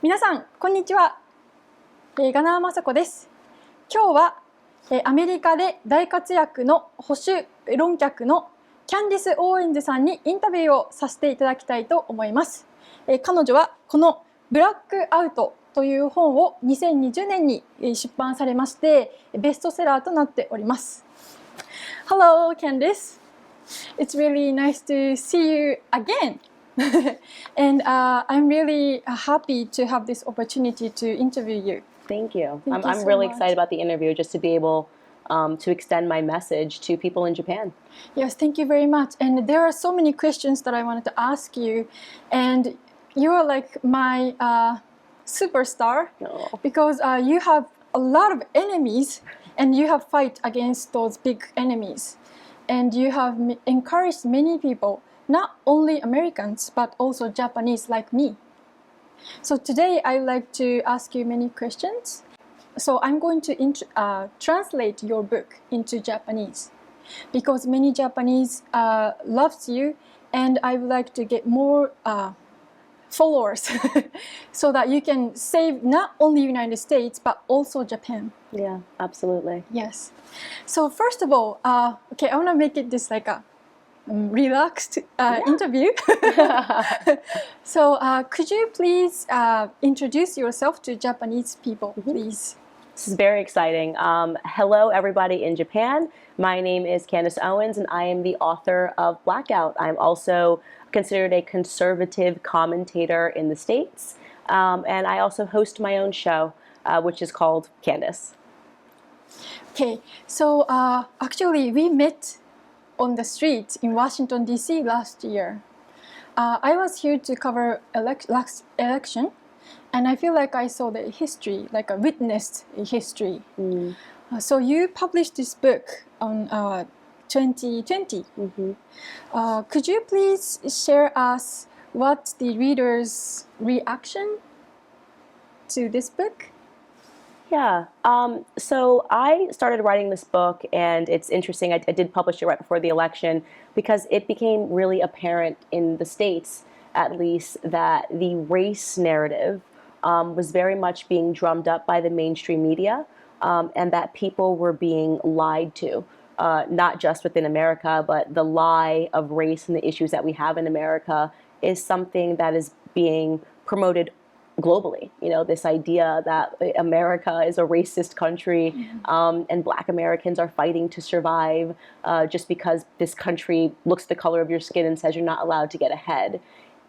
皆さんこんにちは、ガナーマサコです。今日は、アメリカで大活躍の保守論客のキャンディス・オーウェンズさんにインタビューをさせていただきたいと思います。彼女はこのブラックアウトという本を2020年に出版されましてベストセラーとなっております。Hello, Candece. It's really nice to see you again. And I'm really happy to have this opportunity to interview you. Thank you. Thank you I'm so really much. excited about the interview just to be able to extend my message to people in Japan. Yes, thank you very much. And there are so many questions that I wanted to ask you. And you are like my superstar because you have a lot of enemies and you have fight against those big enemies. And you have encouraged many people, not only Americans, but also Japanese like me. So today I would like to ask you many questions. So I'm going to translate your book into Japanese because many Japanese loves you and I would like to get more followers so that you can save not only United States but also Japan. Yeah, absolutely. Yes. So first of all, okay, I want to make it this like a relaxed interview. So could you please introduce yourself to Japanese people, please? This is very exciting. Hello, everybody in Japan. My name is Candece Owens, and I am the author of Blackout. I'm also considered a conservative commentator in the States, and I also host my own show, which is called Candece. Okay, so actually we met on the street in Washington, D.C. last year. I was here to cover election, and I feel like I saw the history, like I witnessed a history. So you published this book on 2020. Could you please share us what the reader's reaction to this book? Yeah. So I started writing this book, and it's interesting. I did publish it right before the election because it became really apparent in the States, at least, that the race narrative was very much being drummed up by the mainstream media, and that people were being lied to, not just within America, but the lie of race and the issues that we have in America is something that is being promoted globally. You know, this idea that America is a racist country and Black Americans are fighting to survive just because this country looks the color of your skin and says you're not allowed to get ahead.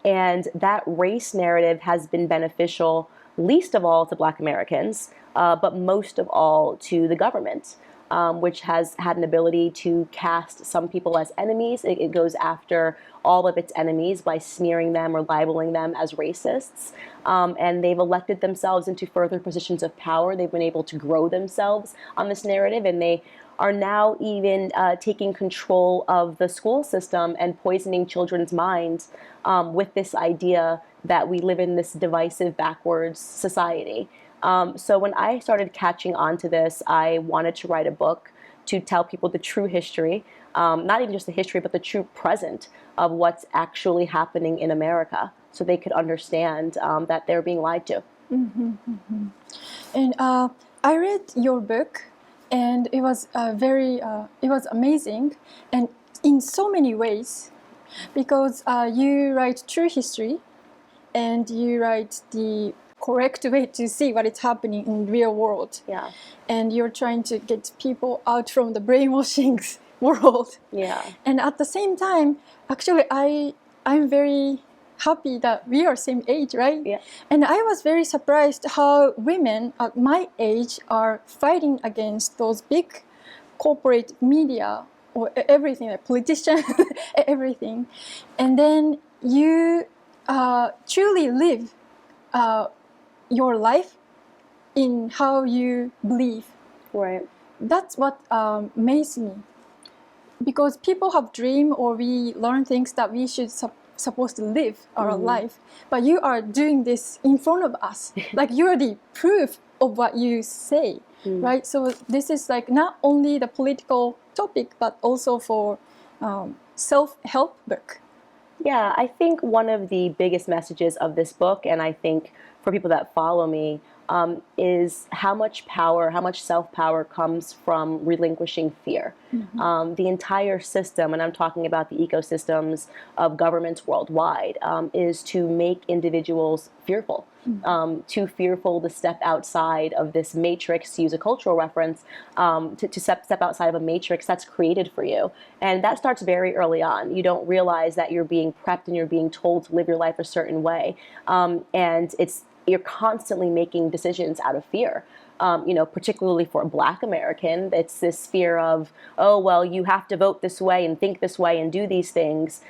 And that race narrative has been beneficial, least of all to Black Americans, but most of all to the government, which has had an ability to cast some people as enemies. It goes after all of its enemies by smearing them or labeling them as racists. And they've elected themselves into further positions of power. They've been able to grow themselves on this narrative, and they are now even taking control of the school system and poisoning children's minds with this idea that we live in this divisive, backwards society. So when I started catching on to this, I wanted to write a book to tell people the true history, not even just the history, but the true present of what's actually happening in America, so they could understand that they're being lied to. And I read your book, and it was it was amazing, and in so many ways, because you write true history, and you write the correct way to see what is happening in the real world. Yeah. And you're trying to get people out from the brainwashing world. Yeah. And at the same time, actually, I'm very happy that we are same age, right? Yeah. And I was very surprised how women at my age are fighting against those big corporate media or everything, like politicians, everything. And then you truly live your life in how you believe. Right. That's what amazed me. Because people have dream or we learn things that we should supposed to live our life. But you are doing this in front of us. Like you're the proof of what you say, right? So this is like not only the political topic, but also for self-help book. Yeah, I think one of the biggest messages of this book, and I think for people that follow me is how much power, how much self-power comes from relinquishing fear. The entire system, and I'm talking about the ecosystems of governments worldwide, is to make individuals fearful, too fearful to step outside of this matrix, to use a cultural reference, to step outside of a matrix that's created for you. And that starts very early on. You don't realize that you're being prepped and you're being told to live your life a certain way. And you're constantly making decisions out of fear. Particularly for a Black American, it's this fear of, oh, well, you have to vote this way and think this way and do these things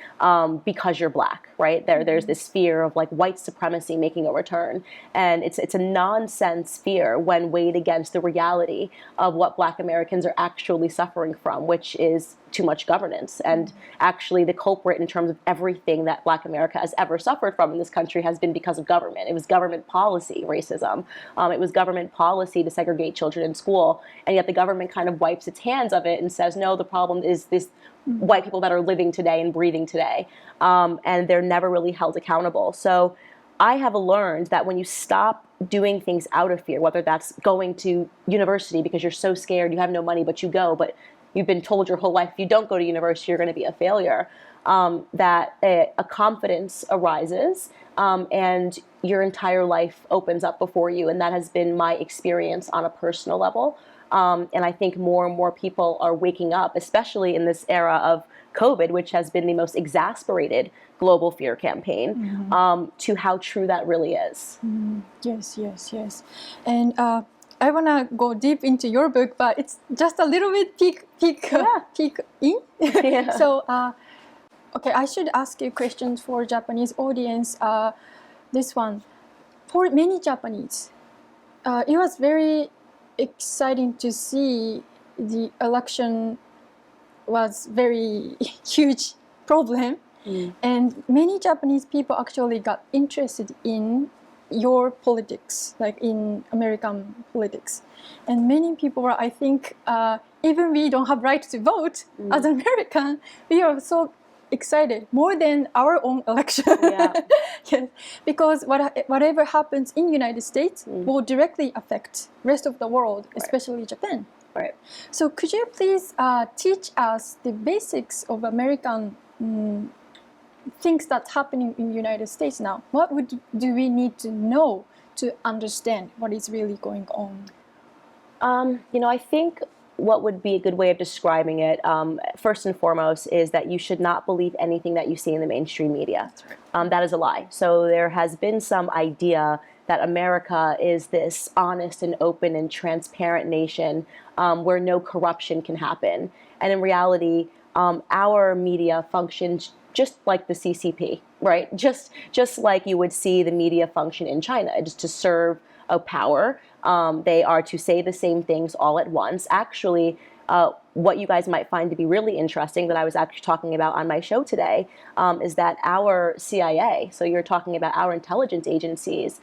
because you're Black, right? There's this fear of like white supremacy making a return. And it's a nonsense fear when weighed against the reality of what Black Americans are actually suffering from, which is too much governance. And actually the culprit in terms of everything that Black America has ever suffered from in this country has been because of government. It was government policy, racism. It was government policy to segregate children in school. And yet the government kind of wipes its hands of it and says, no, the problem is this white people that are living today and breathing today. And they're never really held accountable. So I have learned that when you stop doing things out of fear, whether that's going to university because you're so scared, you have no money, but you go, but you've been told your whole life, if you don't go to university, you're going to be a failure, that a confidence arises and your entire life opens up before you. And that has been my experience on a personal level. And I think more and more people are waking up, especially in this era of COVID, which has been the most exasperated global fear campaign, to how true that really is. Yes. And I want to go deep into your book, but it's just a little bit peek in. Yeah. So, okay, I should ask you questions for Japanese audience. This one, for many Japanese, it was very exciting to see the election was very huge problem, and many Japanese people actually got interested in your politics, like in American politics. And many people were, I think, even we don't have right to vote as an American, we are so excited, more than our own election. Yeah. Yes. Because whatever happens in United States will directly affect rest of the world, especially Japan. Right. So could you please teach us the basics of American things that's happening in the United States now? What do we need to know to understand what is really going on? I think what would be a good way of describing it, first and foremost, is that you should not believe anything that you see in the mainstream media. That's right. That is a lie. So there has been some idea that America is this honest and open and transparent nation where no corruption can happen. And in reality, our media functions just like the CCP, right? Just like you would see the media function in China, just to serve a power. They are to say the same things all at once. Actually, what you guys might find to be really interesting that I was actually talking about on my show today is that our CIA, so you're talking about our intelligence agencies,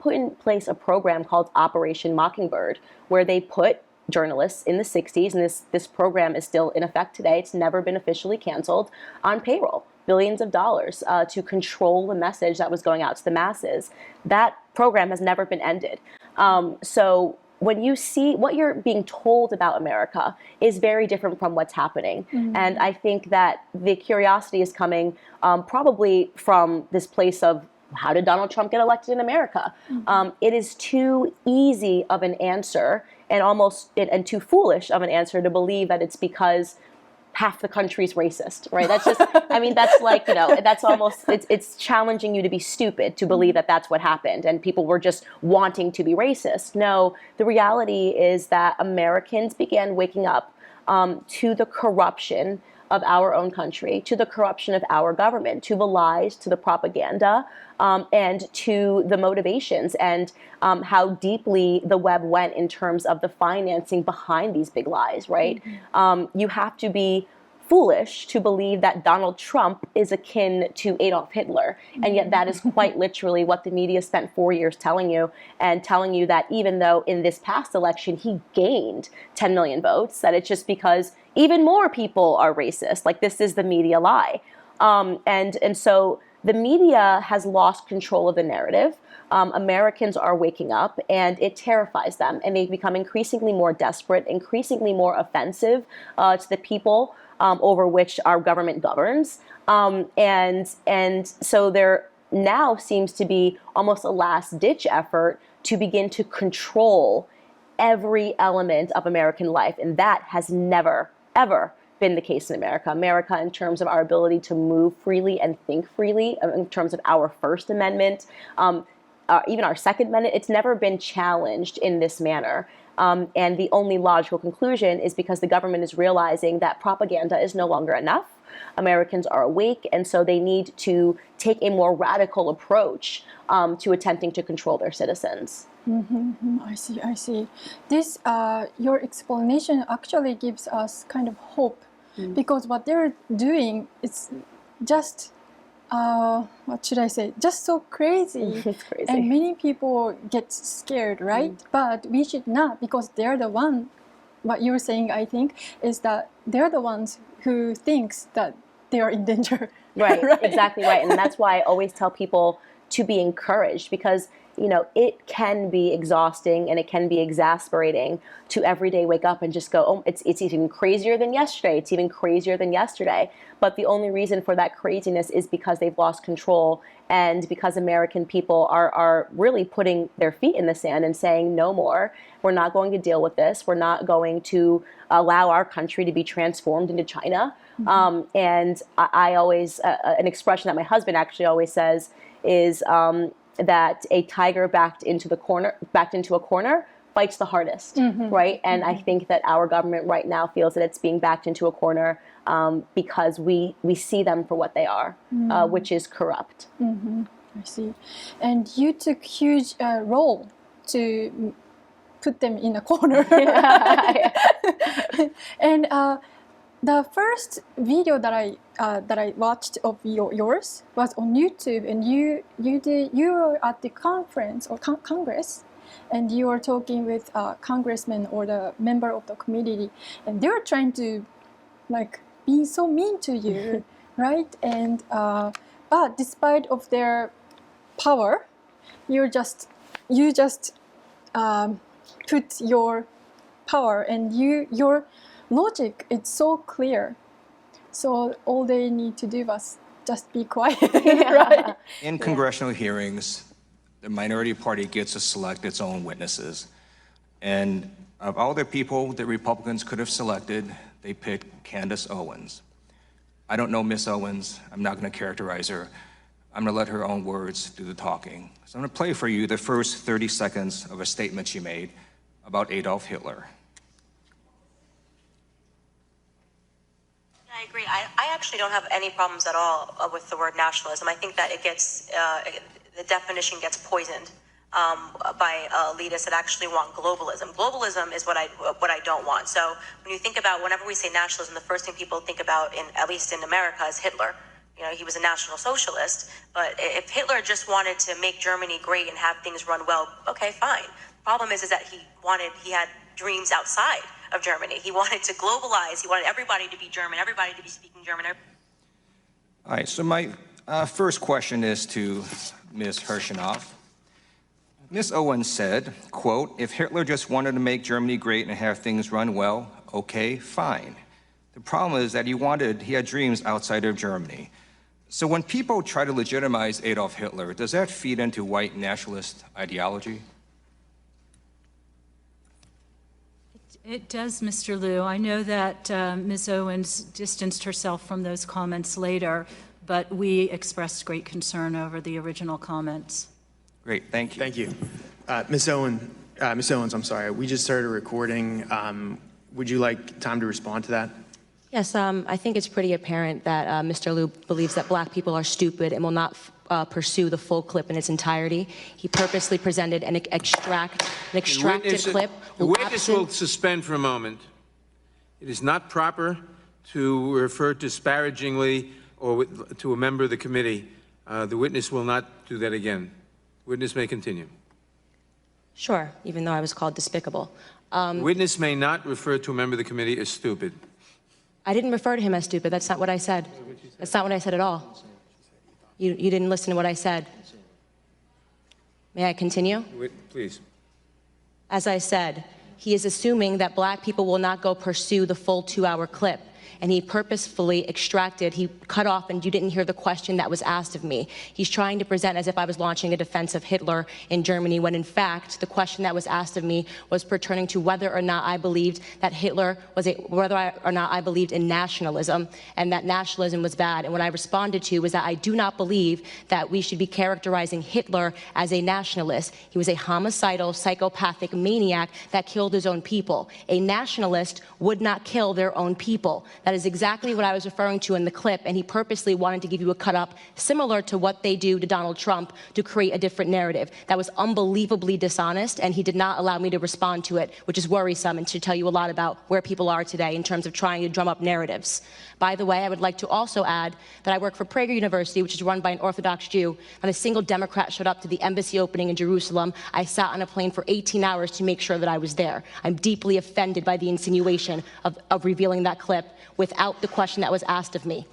put in place a program called Operation Mockingbird, where they put journalists in the 60s, and this program is still in effect today. It's never been officially canceled, on payroll, billions of dollars to control the message that was going out to the masses. That program has never been ended. So when you see what you're being told about America is very different from what's happening. And I think that the curiosity is coming probably from this place of, how did Donald Trump get elected in America? It is too easy of an answer and too foolish of an answer to believe that it's because half the country's racist, right? That's just, I mean, that's like, that's almost, it's challenging you to be stupid to believe that that's what happened and people were just wanting to be racist. No, the reality is that Americans began waking up to the corruption of our own country, to the corruption of our government, to the lies, to the propaganda, and to the motivations, and how deeply the web went in terms of the financing behind these big lies, right? You have to be foolish to believe that Donald Trump is akin to Adolf Hitler, and yet that is quite literally what the media spent 4 years telling you, and telling you that even though in this past election he gained 10 million votes, that it's just because even more people are racist. Like, this is the media lie. And so the media has lost control of the narrative. Americans are waking up, and it terrifies them, and they become increasingly more desperate, increasingly more offensive to the people over which our government governs. And so there now seems to be almost a last-ditch effort to begin to control every element of American life, and that has never, ever been the case in America. America, in terms of our ability to move freely and think freely, in terms of our First Amendment, even our Second Amendment, it's never been challenged in this manner. And the only logical conclusion is because the government is realizing that propaganda is no longer enough. Americans are awake, and so they need to take a more radical approach to attempting to control their citizens. I see, I see. This, your explanation actually gives us kind of hope, because what they're doing is just, what should I say, just so crazy. It's crazy. And many people get scared, right? But we should not, because they're the one, what you're saying, I think, is that they're the ones who thinks that they are in danger. Right, right, exactly right. And that's why I always tell people to be encouraged, because you know, it can be exhausting and it can be exasperating to every day wake up and just go, oh, it's even crazier than yesterday. It's even crazier than yesterday. But the only reason for that craziness is because they've lost control, and because American people are really putting their feet in the sand and saying, no more. We're not going to deal with this. We're not going to allow our country to be transformed into China. And I always, an expression that my husband actually always says is, that a tiger backed into a corner fights the hardest, right? And I think that our government right now feels that it's being backed into a corner because we see them for what they are, which is corrupt. I see. And you took huge role to put them in a corner. And the first video that I watched of yours was on YouTube, and you were at the conference or Congress, and you were talking with a congressman or the member of the community, and they were trying to like be so mean to you, right? And but despite of their power, you just put your power and your logic, it's so clear. So all they need to do was just be quiet, right? In congressional hearings, the minority party gets to select its own witnesses. And of all the people that Republicans could have selected, they picked Candece Owens. I don't know Miss Owens. I'm not going to characterize her. I'm going to let her own words do the talking. So I'm going to play for you the first 30 seconds of a statement she made about Adolf Hitler. I agree. I actually don't have any problems at all with the word nationalism. I think that it gets, the definition gets poisoned by elitists that actually want globalism. Globalism is what I don't want. So when you think about, whenever we say nationalism, the first thing people think about, at least in America, is Hitler. You know, he was a National Socialist, but if Hitler just wanted to make Germany great and have things run well, okay, fine. Problem is that he had dreams outside of Germany. He wanted to globalize. He wanted everybody to be German, everybody to be speaking German. All right, so my first question is to Ms. Hirschenoff. Ms. Owens said, quote, if Hitler just wanted to make Germany great and have things run well, okay, fine. The problem is that he had dreams outside of Germany. So when people try to legitimize Adolf Hitler, does that feed into white nationalist ideology? It does, Mr. Liu. I know that Ms. Owens distanced herself from those comments later, but we expressed great concern over the original comments. Great, thank you. Thank you. Ms. Owens, I'm sorry, we just started recording. Would you like time to respond to that? Yes, I think it's pretty apparent that Mr. Liu believes that black people are stupid and will not pursue the full clip in its entirety. He purposely presented an extracted clip. The witness will suspend for a moment. It is not proper to refer disparagingly or to a member of the committee. The witness will not do that again. Witness may continue. Sure, even though I was called despicable. Witness may not refer to a member of the committee as stupid. I didn't refer to him as stupid. That's not what I said. That's not what I said at all. You didn't listen to what I said. May I continue? Please. As I said, he is assuming that black people will not go pursue the full 2-hour clip. And he purposefully he cut off, and you didn't hear the question that was asked of me. He's trying to present as if I was launching a defense of Hitler in Germany, when in fact, the question that was asked of me was pertaining to whether or not I believed that whether or not I believed in nationalism, and that nationalism was bad. And what I responded to was that I do not believe that we should be characterizing Hitler as a nationalist. He was a homicidal, psychopathic maniac that killed his own people. A nationalist would not kill their own people. That is exactly what I was referring to in the clip, and he purposely wanted to give you a cut-up similar to what they do to Donald Trump to create a different narrative. That was unbelievably dishonest, and he did not allow me to respond to it, which is worrisome and should tell you a lot about where people are today in terms of trying to drum up narratives. By the way, I would like to also add that I work for Prager University, which is run by an Orthodox Jew. Not a single Democrat showed up to the embassy opening in Jerusalem. I sat on a plane for 18 hours to make sure that I was there. I'm deeply offended by the insinuation of revealing that clip without the question that was asked of me.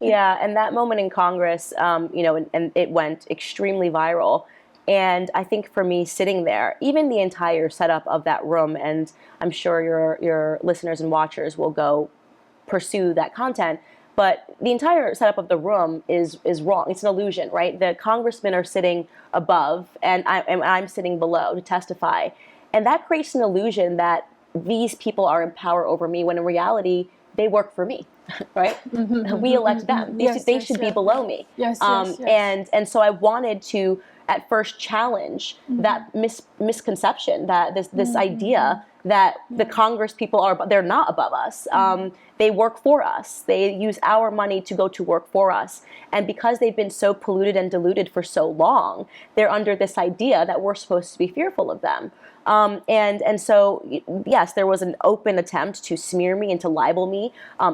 Yeah, and that moment in Congress, and it went extremely viral. And I think for me, sitting there, even the entire setup of that room, and I'm sure your listeners and watchers will go pursue that content, but the entire setup of the room is wrong. It's an illusion, right? The congressmen are sitting above, and I'm sitting below to testify. And that creates an illusion that these people are in power over me, when in reality, they work for me, right? We elect them. They should be below me. Yes. And so I wanted to at first challenge that misconception, that this idea that the Congress people they're not above us. They work for us. They use our money to go to work for us. And because they've been so polluted and diluted for so long, they're under this idea that we're supposed to be fearful of them. And so, yes, there was an open attempt to smear me and to libel me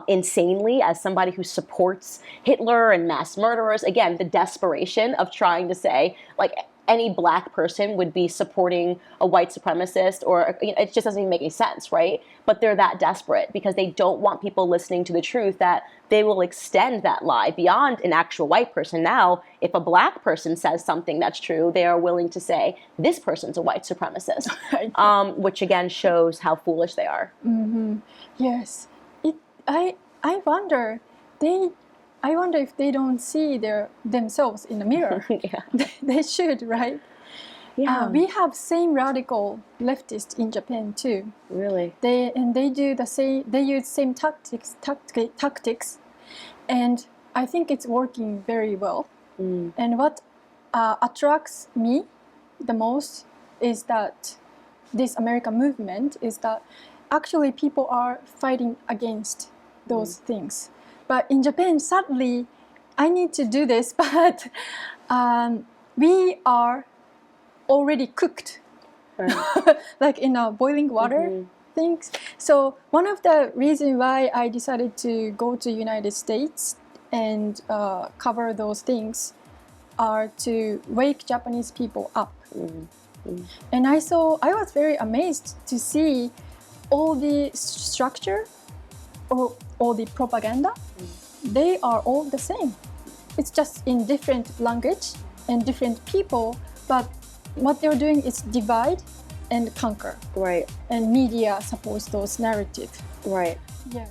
insanely as somebody who supports Hitler and mass murderers. Again, the desperation of trying to say, like, any black person would be supporting a white supremacist, or it just doesn't even make any sense, right? But they're that desperate because they don't want people listening to the truth, that they will extend that lie beyond an actual white person. Now, if a black person says something that's true, they are willing to say, this person's a white supremacist, which again shows how foolish they are. Yes. I wonder if they don't see themselves in the mirror. They should, right? Yeah. We have same radical leftists in Japan too. Really? They do the same. They use same tactics, and I think it's working very well. And what attracts me the most is that this American movement is that actually people are fighting against those things. But in Japan, sadly, I need to do this, but we are already cooked, like in a boiling water things. So one of the reasons why I decided to go to United States and cover those things are to wake Japanese people up. And I was very amazed to see all the structure or all the propaganda. They are all the same. It's just in different language and different people, but what they're doing is divide and conquer. Right. And media supports those narratives. Right. Yeah.